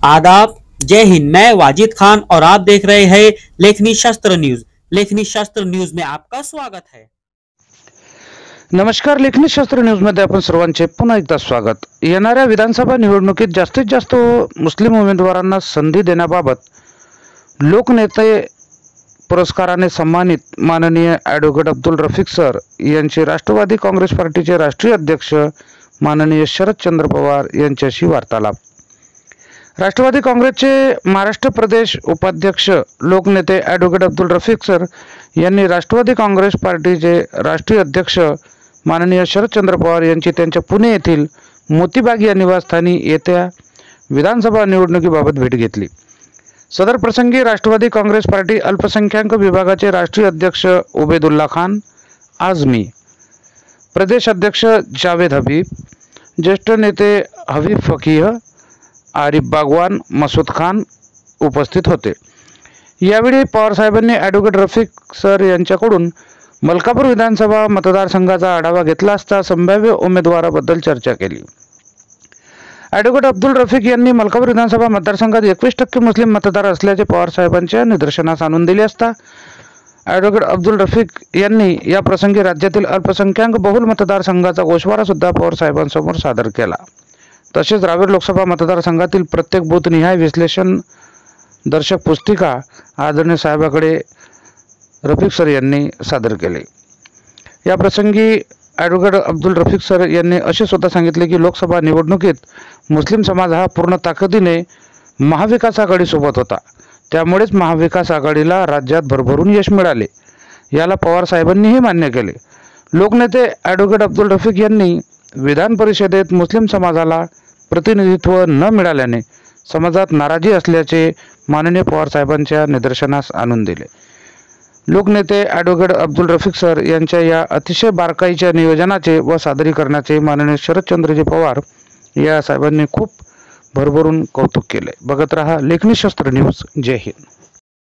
आदाब, जय हिंद। मैं वाजिद खान और आप देख रहे हैं लेखनी शास्त्र न्यूज। लेखनी शास्त्र न्यूज में आपका स्वागत है। नमस्कार, लेखनी शास्त्र न्यूजमध्ये आपण सर्वांचे पुन्हा एकदा स्वागत। येणाऱ्या विधानसभा निवडणुकीत जास्तीत जास्त मुस्लिम उमेदवारांना संधी देण्याबाबत लोकनेते पुरस्काराने सन्मानित माननीय ॲडव्होकेट अब्दुल रफिक सर यांचे राष्ट्रवादी काँग्रेस पार्टीचे राष्ट्रीय अध्यक्ष माननीय शरदचंद्र पवार यांच्याशी वार्तालाप। राष्ट्रवादी काँग्रेसचे महाराष्ट्र प्रदेश उपाध्यक्ष लोकनेते ॲडव्होकेट अब्दुल रफिक सर यांनी राष्ट्रवादी काँग्रेस पार्टीचे राष्ट्रीय अध्यक्ष माननीय शरदचंद्र पवार यांची त्यांच्या पुणे येथील मोतीबाग या निवासस्थानी येत्या विधानसभा निवडणुकीबाबत भेट घेतली। सदर प्रसंगी राष्ट्रवादी काँग्रेस पार्टी अल्पसंख्याक विभागाचे राष्ट्रीय अध्यक्ष उबेदुल्ला खान आझमी, प्रदेश अध्यक्ष जावेद हबीब, ज्येष्ठ नेते हबीब फकीह, आरिफ बागवान, मसूद खान उपस्थित होते। यावेळी पवार साहेबांनी ॲडव्होकेट रफिक सर यांच्याकडून मलकापूर विधानसभा मतदारसंघाचा आढावा घेतला असता संभाव्य उमेदवाराबद्दल चर्चा केली। ॲडव्होकेट अब्दुल रफिक यांनी मलकापूर विधानसभा मतदारसंघात 21% मुस्लिम मतदार असल्याचे पवार साहेबांच्या निदर्शनास आणून दिले असता ॲडव्होकेट अब्दुल रफिक यांनी या प्रसंगी राज्यातील अल्पसंख्याक बहुल मतदारसंघाचा गोषवारा सुद्धा पवार साहेबांसमोर सादर केला। तसेच रावेर लोकसभा मतदारसंघातील प्रत्येक बूथनिहाय विश्लेषण दर्शक पुस्तिका आदरणीय साहेबांकडे रफिक सर यांनी सादर केले। या प्रसंगी ॲडव्होकेट अब्दुल रफिक सर यांनी असे सुद्धा सांगितले की लोकसभा निवडणुकीत मुस्लिम समाज हा पूर्ण ताकदीने महाविकास आघाडीसोबत होता, त्यामुळेच महाविकास आघाडीला राज्यात भरभरून यश मिळाले, याला पवार साहेबांनीही मान्य केले। लोकनेते ॲडव्होकेट अब्दुल रफिक यांनी विधान परिषदेत मुस्लिम समाजाला प्रतिनिधित्व न मिळाल्याने समाजात नाराजी असल्याचे माननीय पवार साहेबांच्या निदर्शनास आणून दिले। लोकनेते ॲडव्होकेट अब्दुल रफिक सर यांच्या या अतिशय बारकाईच्या नियोजनाचे व सादरीकरणाचे माननीय शरदचंद्रजी पवार या साहेबांनी खूप भरभरून कौतुक केले। बघत रहा लेखनी शास्त्र न्यूज। जय हिंद।